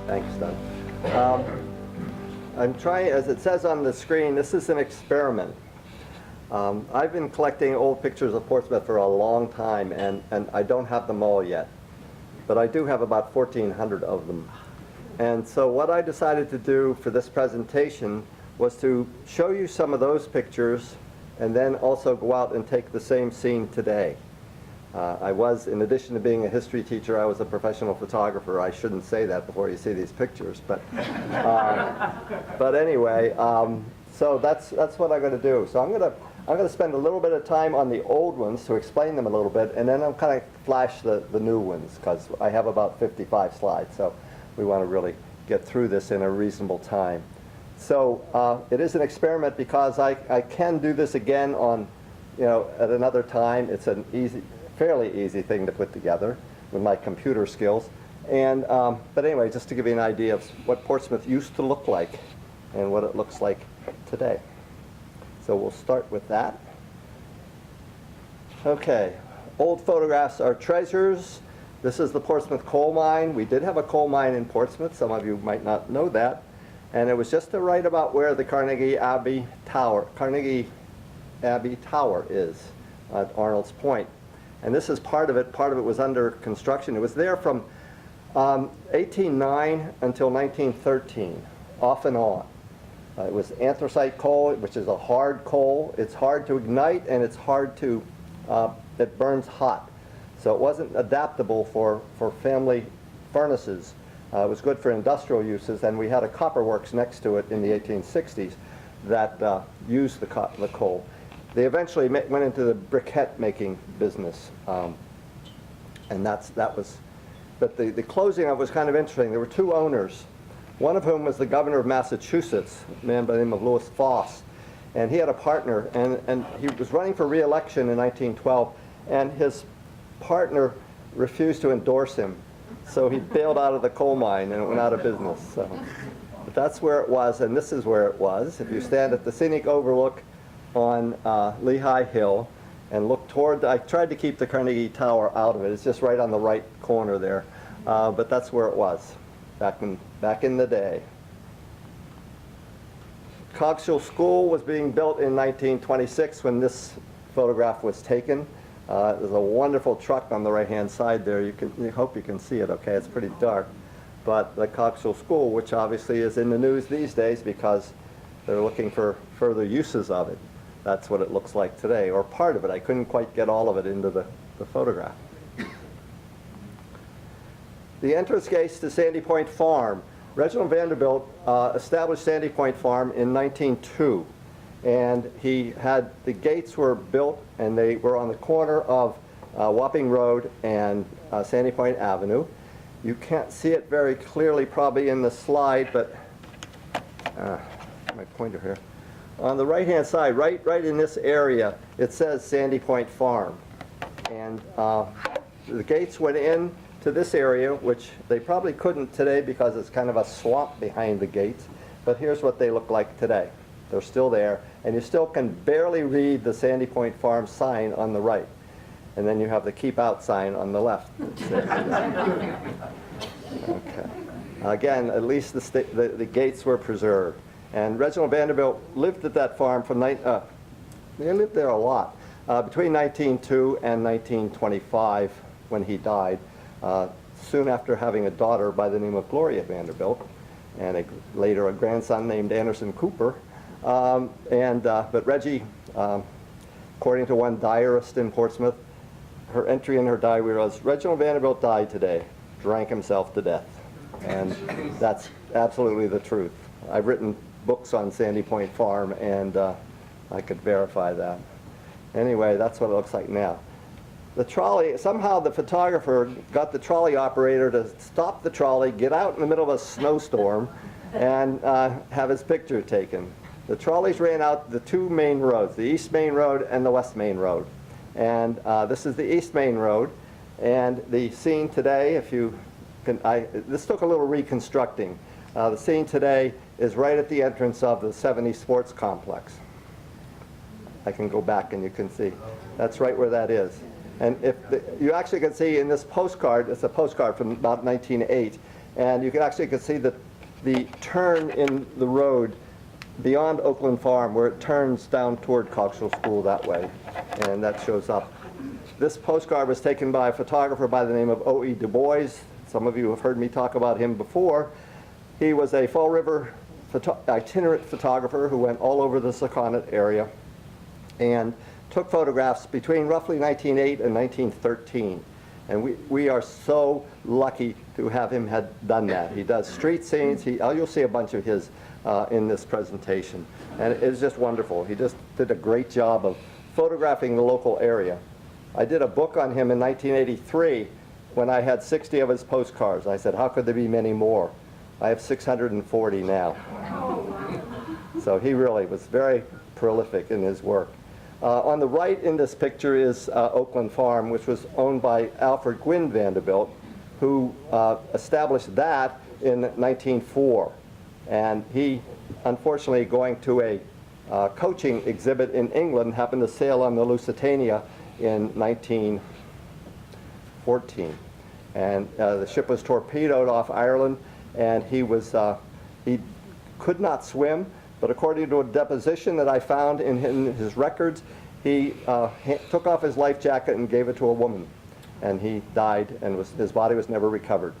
Thanks, Doug. I'm trying, as it says on the screen, this is an experiment. I've been collecting old pictures of Portsmouth for a long time, and I don't have them all yet. But I do have about 1,400 of them. And so what I decided to do for this presentation was to show you some of those pictures and then also go out and take the same scene today. I was, in addition to being a history teacher, I was a professional photographer. I shouldn't say that before you see these pictures, but anyway, so that's what I'm going to do. So I'm going to spend a little bit of time on the old ones to explain them a little bit, and then I'll kind of flash the new ones, because I have about 55 slides, so we want to really get through this in a reasonable time. So it is an experiment because I can do this again on, at another time. It's an fairly easy thing to put together with my computer skills. And but anyway, just to give you an idea of what Portsmouth used to look like and what it looks like today. So we'll start with that. Okay, old photographs are treasures. This is the Portsmouth coal mine. We did have a coal mine in Portsmouth. Some of you might not know that. And it was just to right about where the Carnegie Abbey Tower is at Arnold's Point. And this is part of it. Part of it was under construction. It was there from 1809 until 1913, off and on. It was anthracite coal, which is a hard coal. It's hard to ignite, and it's hard to, it burns hot. So it wasn't adaptable for family furnaces. It was good for industrial uses, and we had a copper works next to it in the 1860s that used the coal. They eventually went into the briquette making business, and that was, but the closing of it was kind of interesting. There were two owners, one of whom was the governor of Massachusetts, a man by the name of Louis Foss, and he had a partner, and he was running for re-election in 1912, and his partner refused to endorse him, so he bailed out of the coal mine and it went out of business. So, but that's where it was, and this is where it was. If you stand at the scenic overlook on Lehigh Hill and look toward, I tried to keep the Carnegie Tower out of it. It's just right on the right corner there. But that's where it was back in the day. Coggeshall School was being built in 1926 when this photograph was taken. There's a wonderful truck on the right-hand side there. You hope you can see it okay. It's pretty dark. But the Coggeshall School, which obviously is in the news these days because they're looking for further uses of it. That's what it looks like today, or part of it. I couldn't quite get all of it into the photograph. The entrance gates to Sandy Point Farm. Reginald Vanderbilt established Sandy Point Farm in 1902. And the gates were built, and they were on the corner of Wapping Road and Sandy Point Avenue. You can't see it very clearly probably in the slide, but my pointer here. On the right-hand side, right in this area, it says Sandy Point Farm. And the gates went in to this area, which they probably couldn't today because it's kind of a swamp behind the gates. But here's what they look like today. They're still there, and you still can barely read the Sandy Point Farm sign on the right. And then you have the Keep Out sign on the left. Okay. Again, at least the gates were preserved. And Reginald Vanderbilt lived at that farm from, they lived there a lot, between 1902 and 1925 when he died, soon after having a daughter by the name of Gloria Vanderbilt, and later a grandson named Anderson Cooper. But Reggie, according to one diarist in Portsmouth, her entry in her diary was, Reginald Vanderbilt died today, drank himself to death. And that's absolutely the truth. I've written books on Sandy Point Farm, and I could verify that. Anyway, that's what it looks like now. The trolley, somehow the photographer got the trolley operator to stop the trolley, get out in the middle of a snowstorm, and have his picture taken. The trolleys ran out the two main roads, the East Main Road and the West Main Road. And this is the East Main Road. And the scene today, if you can, this took a little reconstructing. The scene today is right at the entrance of the 70 Sports Complex. I can go back and you can see. That's right where that is. And if you actually can see in this postcard, it's a postcard from about 1908, And you can actually see the turn in the road beyond Oakland Farm, where it turns down toward Coxwell School that way, and that shows up. This postcard was taken by a photographer by the name of O.E. Du Bois. Some of you have heard me talk about him before. He was a Fall River itinerant photographer who went all over the Sakonnet area and took photographs between roughly 1908 and 1913. And we are so lucky to have him had done that. He does street scenes. You'll see a bunch of his in this presentation. And it's just wonderful. He just did a great job of photographing the local area. I did a book on him in 1983 when I had 60 of his postcards. I said, how could there be many more? I have 640 now. So he really was very prolific in his work. On the right in this picture is Oakland Farm, which was owned by Alfred Gwynn Vanderbilt, who established that in 1904. And he, unfortunately, going to a coaching exhibit in England, happened to sail on the Lusitania in 1914. And the ship was torpedoed off Ireland, and he could not swim, but according to a deposition that I found in his records, he took off his life jacket and gave it to a woman, and he died, and his body was never recovered.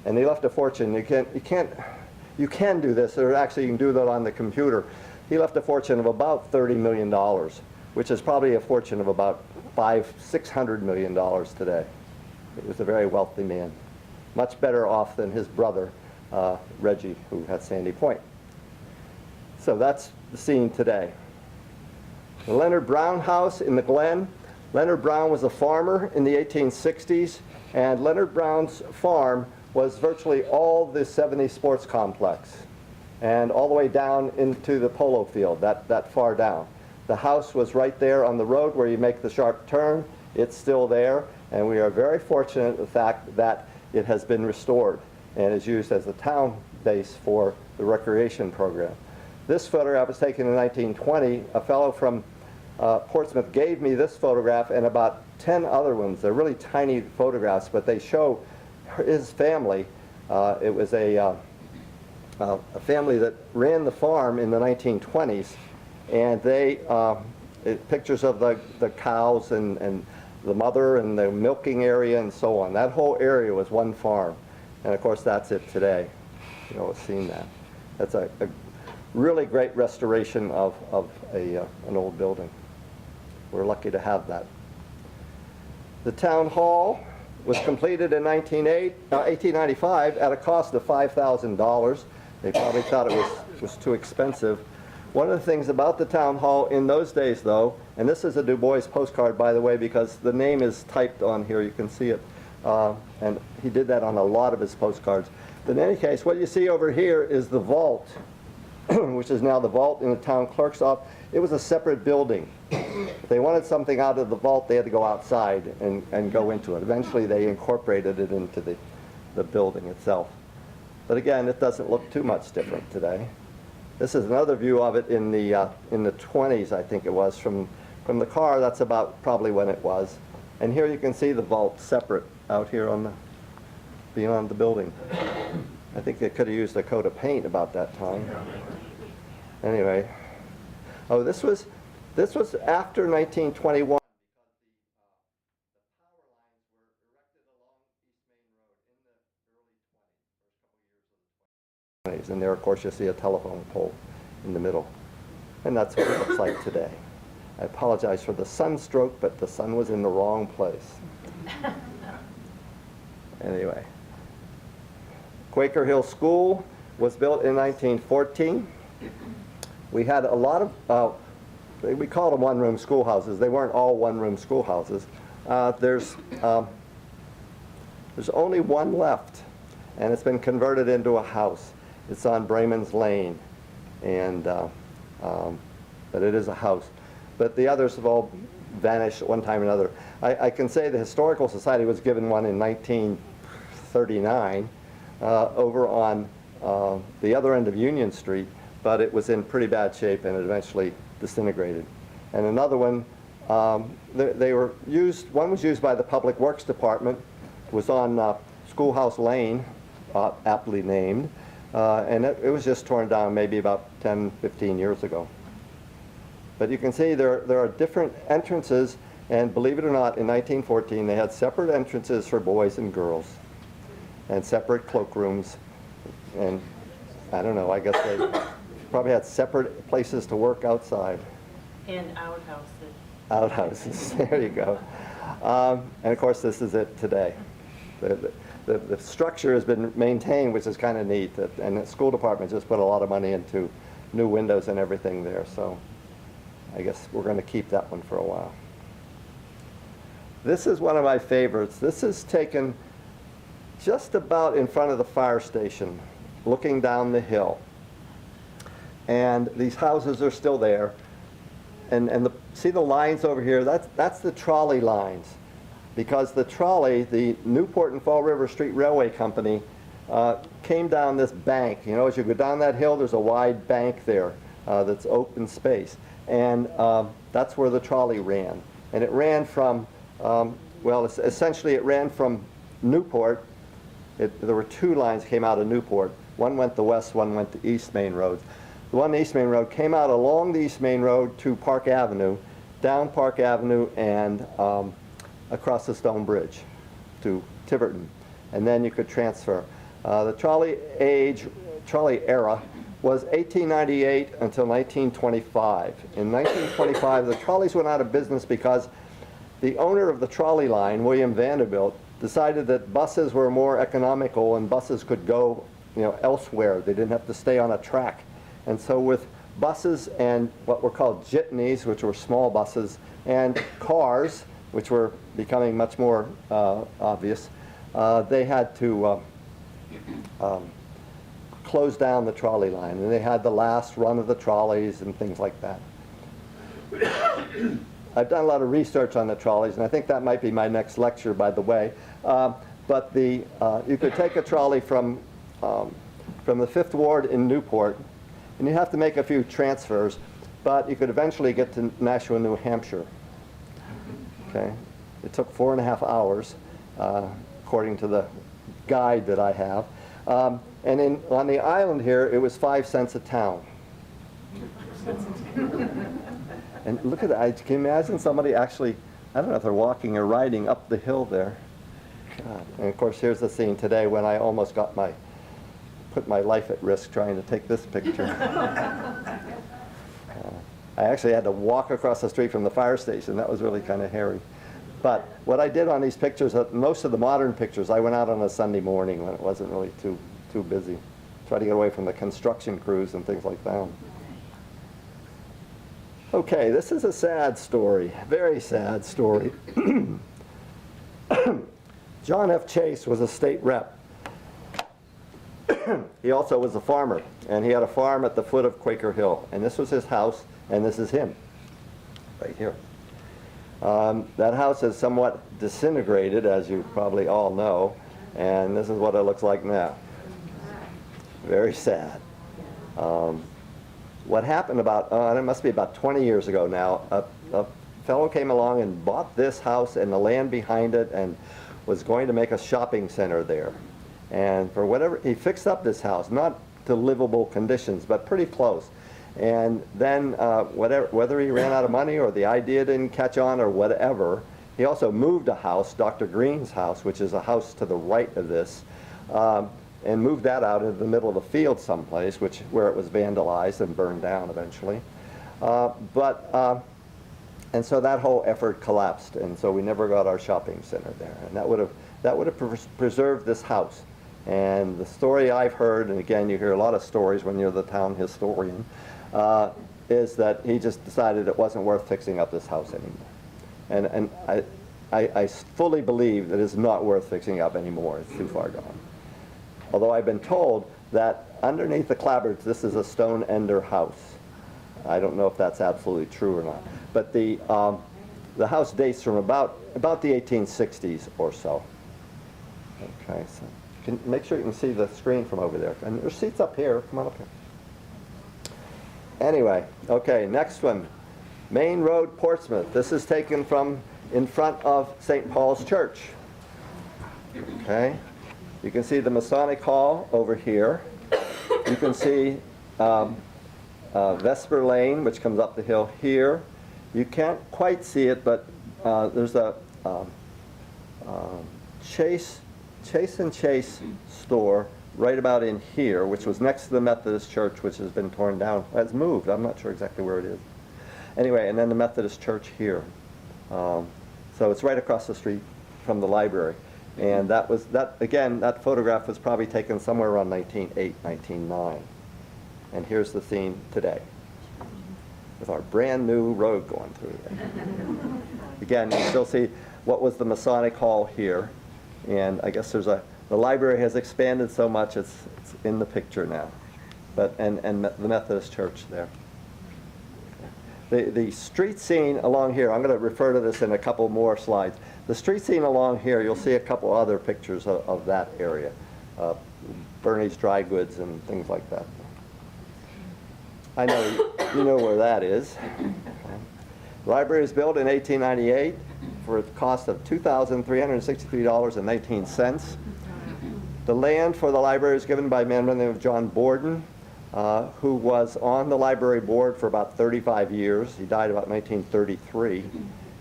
And he left a fortune. You can do this, or actually you can do that on the computer. He left a fortune of about $30 million, which is probably a fortune of about $600 million today. He was a very wealthy man, much better off than his brother, Reggie, who had Sandy Point. So that's the scene today. The Leonard Brown house in the Glen. Leonard Brown was a farmer in the 1860s, and Leonard Brown's farm was virtually all the 70 sports complex, and all the way down into the polo field, that far down. The house was right there on the road where you make the sharp turn. It's still there, and we are very fortunate in the fact that it has been restored and is used as a town base for the recreation program. This photograph was taken in 1920. A fellow from Portsmouth gave me this photograph and about 10 other ones. They're really tiny photographs, but they show his family. It was a family that ran the farm in the 1920s, and they pictures of the cows and the mother and the milking area and so on. That whole area was one farm, and of course that's it today. You know, seen that. That's a really great restoration of an old building. We're lucky to have that. The town hall was completed in 1895 at a cost of $5,000. They probably thought it was too expensive. One of the things about the town hall in those days, though, and this is a Du Bois postcard, by the way, because the name is typed on here, you can see it, and he did that on a lot of his postcards. But in any case, what you see over here is the vault, which is now the vault in the town clerk's office. It was a separate building. If they wanted something out of the vault, they had to go outside and go into it. Eventually, they incorporated it into the building itself. But again, it doesn't look too much different today. This is another view of it in the 20s, I think it was, from the car. That's about probably when it was. And here you can see the vault separate out here on beyond the building. I think they could have used a coat of paint about that time. Anyway, oh, this was after 1921. And there, of course, you see a telephone pole in the middle. And that's what it looks like today. I apologize for the sunstroke, but the sun was in the wrong place. Anyway, Quaker Hill School was built in 1914. We had a lot of, we called them one-room schoolhouses. They weren't all one-room schoolhouses. There's only one left, and it's been converted into a house. It's on Brayman's Lane, and but it is a house. But the others have all vanished at one time or another. I can say the Historical Society was given one in 1939 over on the other end of Union Street, but it was in pretty bad shape and it eventually disintegrated. And another one, they were used. One was used by the Public Works Department. Was on Schoolhouse Lane aptly named. And it was just torn down maybe about 10, 15 years ago. But you can see there are different entrances, and believe it or not, in 1914 they had separate entrances for boys and girls, and separate cloakrooms, and I don't know, I guess they probably had separate places to work outside. And outhouses. Outhouses, there you go. And of course this is it today. The structure has been maintained, which is kind of neat, and the school department just put a lot of money into new windows and everything there, so I guess we're going to keep that one for a while. This is one of my favorites. This is taken just about in front of the fire station, looking down the hill. And these houses are still there. And see the lines over here? That's the trolley lines. Because the trolley, the Newport and Fall River Street Railway Company, came down this bank. You know, as you go down that hill, there's a wide bank there that's open space. And that's where the trolley ran. And it ran from, essentially it ran from Newport. There were two lines that came out of Newport. One went to west, one went to East Main Road. The one East Main Road came out along the East Main Road to Park Avenue, down Park Avenue, and across the Stone Bridge to Tiverton. And then you could transfer. The trolley era was 1898 until 1925. In 1925, the trolleys went out of business because the owner of the trolley line, William Vanderbilt, decided that buses were more economical and buses could go, elsewhere. They didn't have to stay on a track. And so with buses and what were called jitneys, which were small buses, and cars, which were becoming much more obvious, they had to close down the trolley line. And they had the last run of the trolleys and things like that. I've done a lot of research on the trolleys, and I think that might be my next lecture, by the way. But you could take a trolley from the Fifth Ward in Newport, and you have to make a few transfers, but you could eventually get to Nashua, New Hampshire. Okay, it took 4.5 hours, according to the guide that I have. And on the island here, it was 5 cents a town. And look at that. Can you imagine somebody actually, I don't know if they're walking or riding up the hill there. God. And of course, here's the scene today when I almost put my life at risk trying to take this picture. I actually had to walk across the street from the fire station. That was really kind of hairy. But what I did on these pictures, most of the modern pictures, I went out on a Sunday morning when it wasn't really too busy. Try to get away from the construction crews and things like that. Okay, this is a sad story, very sad story. John F. Chase was a state rep. He also was a farmer, and he had a farm at the foot of Quaker Hill. And this was his house, and this is him, right here. That house is somewhat disintegrated, as you probably all know, and this is what it looks like now. Very sad. What happened it must be about 20 years ago now, a fellow came along and bought this house and the land behind it and was going to make a shopping center there. And for whatever, he fixed up this house, not to livable conditions, but pretty close. And then whether he ran out of money or the idea didn't catch on or whatever, he also moved a house, Dr. Green's house, which is a house to the right of this, and moved that out into the middle of the field someplace, where it was vandalized and burned down eventually. And so that whole effort collapsed, and so we never got our shopping center there. And that would have preserved this house. And the story I've heard, and again you hear a lot of stories when you're the town historian, is that he just decided it wasn't worth fixing up this house anymore. And I fully believe that it's not worth fixing up anymore. It's too far gone. Although I've been told that underneath the clapboards, this is a stone ender house. I don't know if that's absolutely true or not. But the house dates from about the 1860s or so. Okay, so make sure you can see the screen from over there. And there's seats up here. Come on up here. Anyway, okay, next one. Main Road, Portsmouth. This is taken from in front of St. Paul's Church. Okay. You can see the Masonic Hall over here. You can see Vesper Lane, which comes up the hill here. You can't quite see it, but there's a Chase and Chase store right about in here, which was next to the Methodist church, which has been torn down. It's moved. I'm not sure exactly where it is. Anyway, and then the Methodist church here. So it's right across the street from the library. And that photograph was probably taken somewhere around 1908, 1909. And here's the scene today, with our brand new road going through there. Again, you still see what was the Masonic Hall here. And I guess the library has expanded so much it's in the picture now. And the Methodist church there. The street scene along here, I'm going to refer to this in a couple more slides. The street scene along here, you'll see a couple other pictures of that area. Bernie's Dry Goods and things like that. I know you know where that is. The library was built in 1898 for a cost of $2,363.19. The land for the library was given by a man by the name of John Borden, who was on the library board for about 35 years. He died about 1933.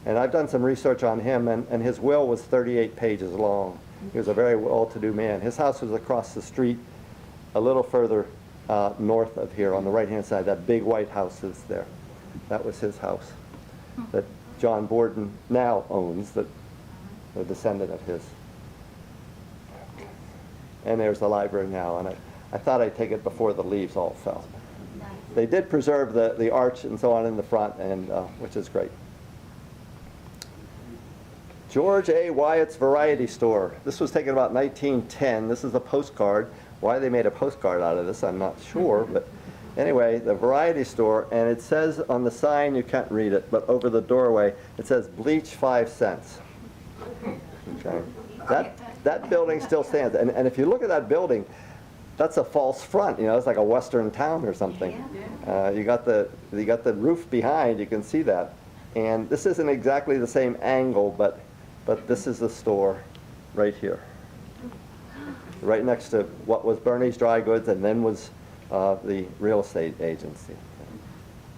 And I've done some research on him, and his will was 38 pages long. He was a very well-to-do man. His house was across the street, a little further north of here on the right-hand side. That big white house is there. That was his house that John Borden now owns, a descendant of his. And there's the library now, and I thought I'd take it before the leaves all fell. They did preserve the arch and so on in the front, and which is great. George A. Wyatt's Variety Store. This was taken about 1910. This is a postcard. Why they made a postcard out of this, I'm not sure, but anyway, the Variety Store, and it says on the sign, you can't read it, but over the doorway, it says bleach 5 cents. Okay. That building still stands, and if you look at that building, that's a false front. You know, it's like a western town or something. You got the roof behind. You can see that, and this isn't exactly the same angle, but this is the store right here, right next to what was Bernie's Dry Goods, and then was the real estate agency.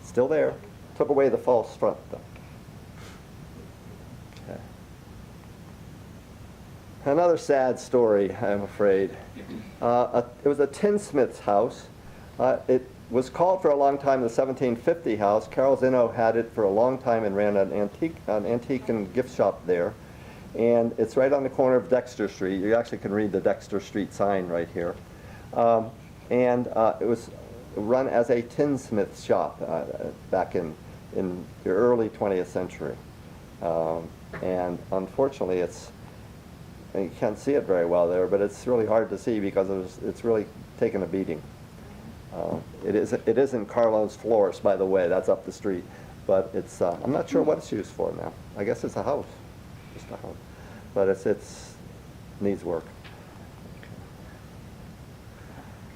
Still there. Took away the false front though. Okay. Another sad story, I'm afraid. It was a tinsmith's house. It was called for a long time the 1750 house. Carrolls Inno had it for a long time and ran an antique and gift shop there. And it's right on the corner of Dexter Street. You actually can read the Dexter Street sign right here. It was run as a tinsmith shop back in the early 20th century. And unfortunately, you can't see it very well there, but it's really hard to see because it's really taken a beating. It isn't Carlos Flores, by the way. That's up the street. But it's I'm not sure what it's used for now. I guess it's a house. Just a house. But it's needs work.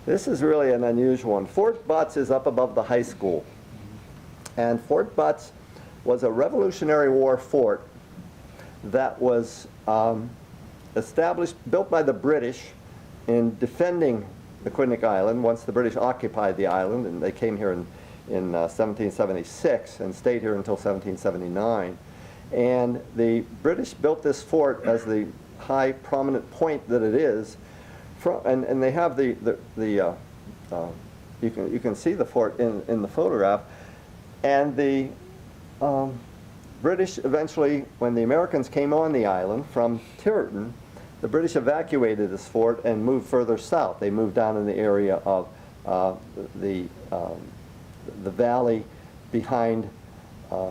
This is really an unusual one. Fort Butts is up above the high school. And Fort Butts was a Revolutionary War fort that was built by the British in defending the Quinnic Island once the British occupied the island, and they came here in 1776 and stayed here until 1779. And the British built this fort as the high prominent point that it is, and they have you can see the fort in the photograph, and the British eventually, when the Americans came on the island from Tiverton, the British evacuated this fort and moved further south. They moved down in the area of the valley behind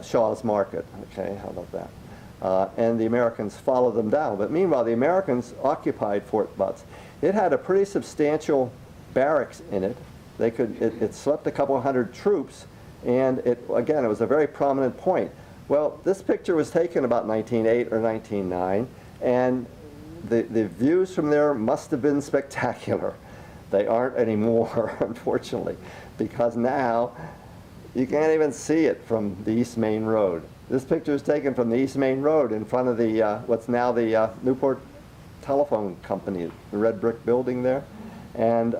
Shaw's Market. Okay, how about that? And the Americans followed them down. But meanwhile, the Americans occupied Fort Butts. It had a pretty substantial barracks in it. It slept a couple hundred troops, and it was a very prominent point. Well, this picture was taken about 1908 or 1909, and the views from there must have been spectacular. They aren't anymore, unfortunately, because now you can't even see it from the East Main Road. This picture is taken from the East Main Road in front of the what's now the Newport telephone company, the red brick building there, and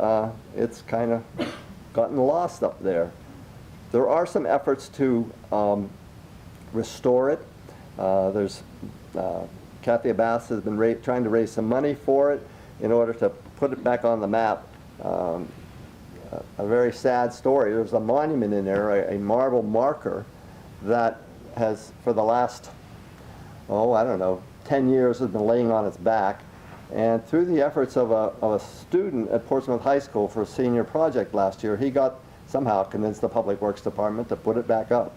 it's kind of gotten lost up there. There are some efforts to restore it. There's Kathy Abbas has been trying to raise some money for it in order to put it back on the map. A very sad story. There's a monument in there, a marble marker that has, for the last, I don't know, 10 years has been laying on its back. And through the efforts of a student at Portsmouth High School for a senior project last year, he got somehow convinced the Public Works Department to put it back up.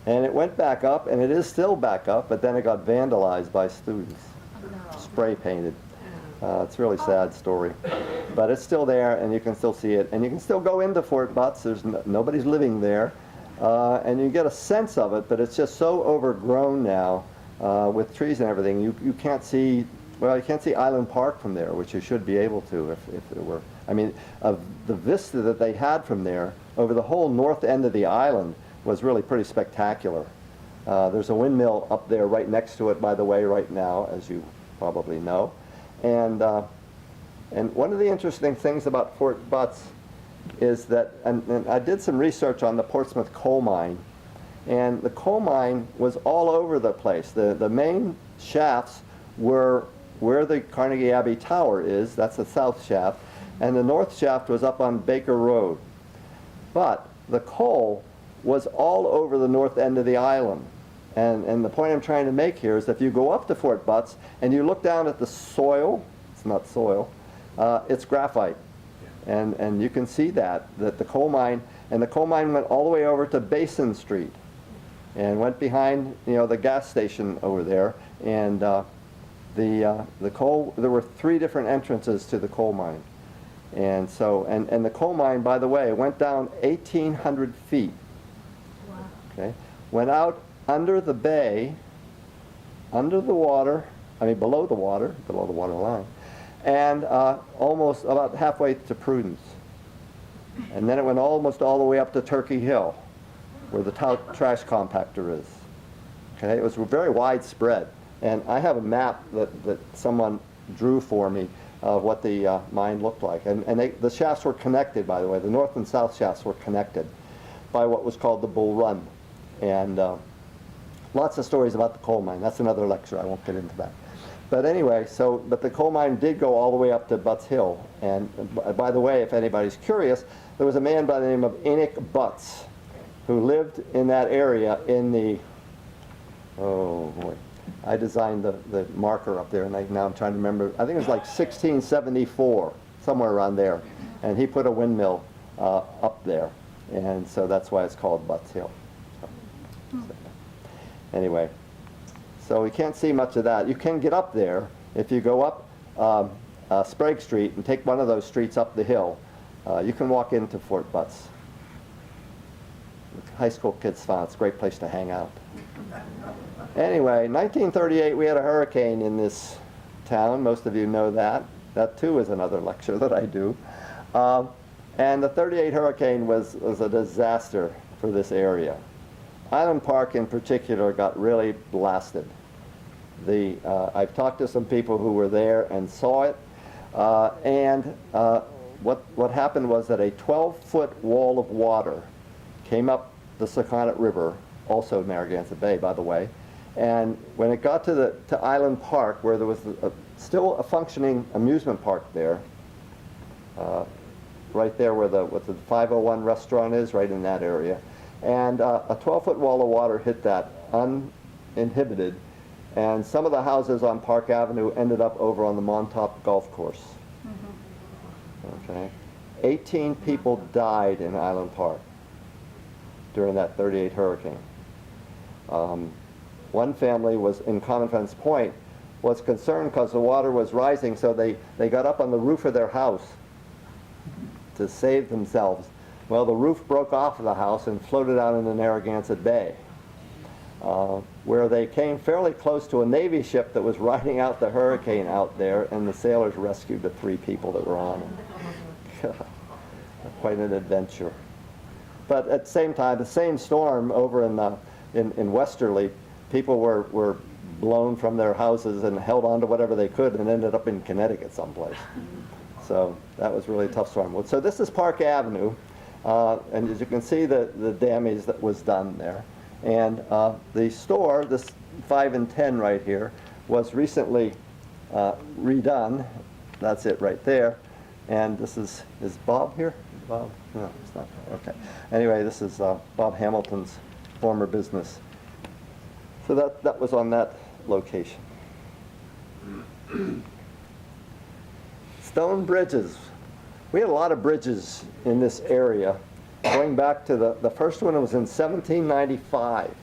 And it went back up, and it is still back up, but then it got vandalized by students, spray painted. It's a really sad story. But it's still there, and you can still see it. And you can still go into Fort Butts. There's nobody's living there. And you get a sense of it, but it's just so overgrown now with trees and everything. You can't see, you can't see Island Park from there, which you should be able to if it were. I mean, the vista that they had from there over the whole north end of the island was really pretty spectacular. There's a windmill up there right next to it, by the way, right now, as you probably know. And one of the interesting things about Fort Butts is that, and I did some research on the Portsmouth coal mine, and the coal mine was all over the place. The main shafts were where the Carnegie Abbey Tower is, that's the south shaft, and the north shaft was up on Baker Road. But the coal was all over the north end of the island. And the point I'm trying to make here is that if you go up to Fort Butts and you look down at the soil, it's not soil, it's graphite. And you can see that the coal mine, and the coal mine went all the way over to Basin Street and went behind, the gas station over there. And the coal, there were 3 different entrances to the coal mine. And so, and the coal mine, by the way, went down 1,800 feet. Wow. Okay, went out under the bay, under the water, below the water line, and almost about halfway to Prudence. And then it went almost all the way up to Turkey Hill, where the trash compactor is. Okay, it was very widespread. And I have a map that someone drew for me of what the mine looked like. And the shafts were connected, by the way. The north and south shafts were connected by what was called the Bull Run. And lots of stories about the coal mine. That's another lecture. I won't get into that. But anyway, but the coal mine did go all the way up to Butts Hill. And by the way, if anybody's curious, there was a man by the name of Enoch Butts who lived in that area in the, oh boy, I designed the marker up there, and now I'm trying to remember. I think it was like 1674, somewhere around there. And he put a windmill up there. And so that's why it's called Butts Hill. Anyway, so we can't see much of that. You can get up there if you go up Sprague Street and take one of those streets up the hill. You can walk into Fort Butts. High school kids found it's a great place to hang out. Anyway, 1938 we had a hurricane in this town. Most of you know that. That too is another lecture that I do. And the 38 hurricane was a disaster for this area. Island Park in particular got really blasted. I've talked to some people who were there and saw it, and what happened was that a 12-foot wall of water came up the Sakonnet River, also Narragansett Bay, by the way, and when it got to Island Park, where there was still a functioning amusement park there, right there where the 501 restaurant is, right in that area. And a 12-foot wall of water hit that uninhibited, and some of the houses on Park Avenue ended up over on the Montauk Golf Course. Mm-hmm. Okay, 18 people died in Island Park during that 38 hurricane. One family was in Common Fence Point, was concerned because the water was rising, so they got up on the roof of their house to save themselves. Well, the roof broke off of the house and floated out into Narragansett Bay, where they came fairly close to a Navy ship that was riding out the hurricane out there, and the sailors rescued the 3 people that were on it. Quite an adventure. But at the same time, the same storm over in Westerly, people were blown from their houses and held on to whatever they could and ended up in Connecticut someplace. So that was really a tough storm. So this is Park Avenue, and as you can see, the damage that was done there. And the store, this 5 and 10 right here, was recently redone. That's it right there. And this is Bob here? Bob? No, it's not. Okay. Anyway, this is Bob Hamilton's former business. So that was on that location. Stone bridges. We had a lot of bridges in this area. Going back to the first one was in 1795.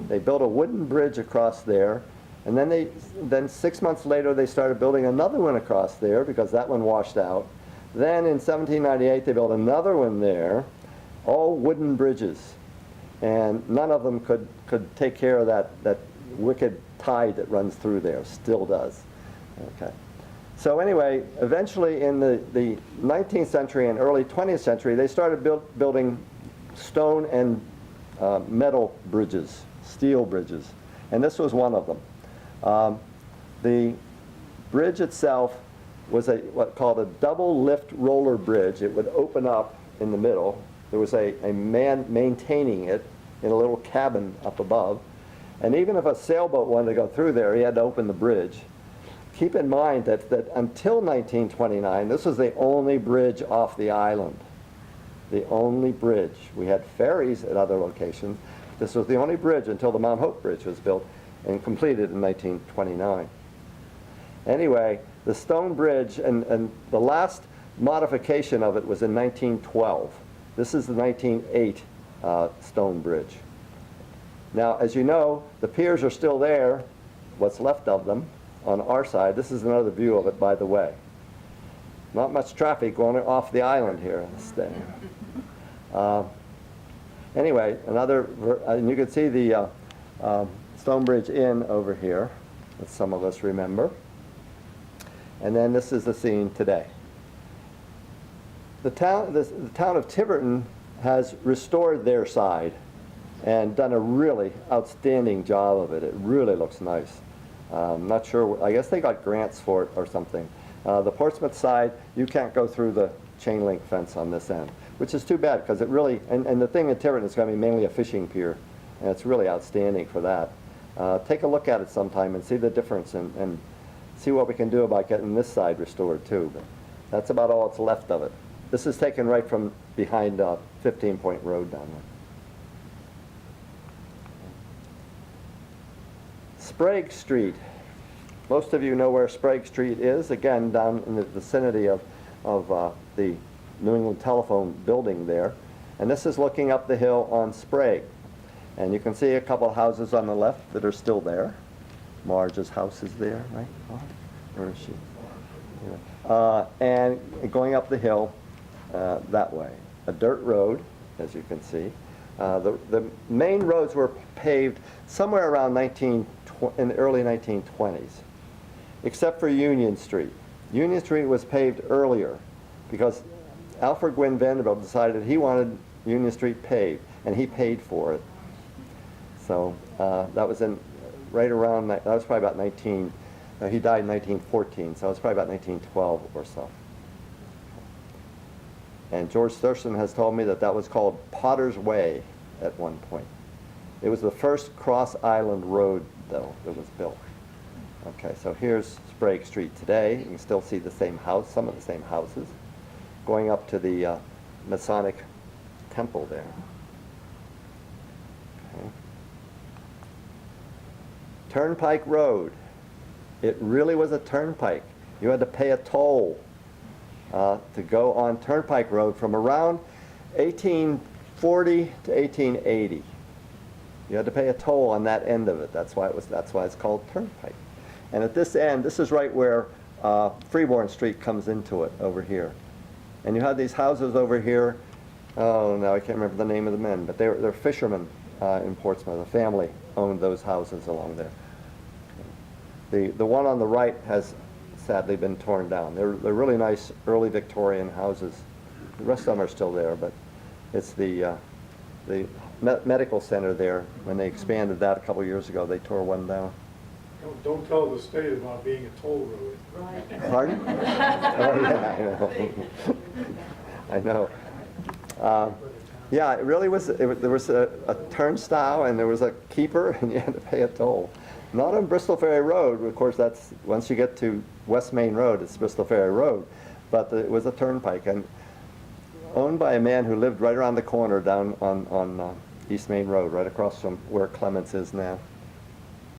They built a wooden bridge across there, and then 6 months later they started building another one across there because that one washed out. Then in 1798 they built another one there, all wooden bridges, and none of them could take care of that wicked tide that runs through there. Still does. Okay. So anyway, eventually in the 19th century and early 20th century, they started building stone and metal bridges, steel bridges, and this was one of them. The bridge itself was what's called a double lift roller bridge. It would open up in the middle. There was a man maintaining it in a little cabin up above, and even if a sailboat wanted to go through there, he had to open the bridge. Keep in mind that until 1929, this was the only bridge off the island. The only bridge. We had ferries at other locations. This was the only bridge until the Mount Hope Bridge was built and completed in 1929. Anyway, the stone bridge, and the last modification of it was in 1912. This is the 1908 stone bridge. Now, as you know, the piers are still there, what's left of them. On our side, this is another view of it, by the way. Not much traffic going off the island here. Anyway, and you can see the Stonebridge Inn over here, that some of us remember. And then this is the scene today. The town of Tiverton has restored their side and done a really outstanding job of it. It really looks nice. Not sure, I guess they got grants for it or something. The Portsmouth side, you can't go through the chain link fence on this end, which is too bad because it really, and the thing in Tiverton is going to be mainly a fishing pier, and it's really outstanding for that. Take a look at it sometime and see the difference and see what we can do about getting this side restored too. But that's about all that's left of it. This is taken right from behind 15 Point Road down there. Sprague Street. Most of you know where Sprague Street is, again down in the vicinity of the New England Telephone building there. And this is looking up the hill on Sprague. And you can see a couple of houses on the left that are still there. Marge's house is there, right? Where is she? And going up the hill that way. A dirt road, as you can see. The main roads were paved somewhere around in the early 1920s, except for Union Street. Union Street was paved earlier because Alfred Gwynn Vanderbilt decided he wanted Union Street paved, and he paid for it. So that was right around, that was probably about he died in 1914, so it was probably about 1912 or so. And George Thurston has told me that was called Potter's Way at one point. It was the first cross-island road, though, that was built. Okay, so here's Sprague Street today. You can still see the same house, some of the same houses, going up to the Masonic temple there. Okay. Turnpike Road. It really was a turnpike. You had to pay a toll to go on Turnpike Road from around 1840 to 1880. You had to pay a toll on that end of it. That's why it's called Turnpike. And at this end, this is right where Freeborn Street comes into it over here. And you had these houses over here. Oh, now I can't remember the name of the men, but they're fishermen in Portsmouth. A family owned those houses along there. The one on the right has sadly been torn down. They're really nice early Victorian houses. The rest of them are still there, but it's the medical center there. When they expanded that a couple years ago, they tore one down. Don't tell the state about being a toll road. Right. Pardon? Oh, yeah, I know. I know. Yeah, it really was, there was a turnstile and there was a keeper and you had to pay a toll. Not on Bristol Ferry Road, of course that's, once you get to West Main Road, it's Bristol Ferry Road. But it was a turnpike and owned by a man who lived right around the corner down on East Main Road, right across from where Clements is now.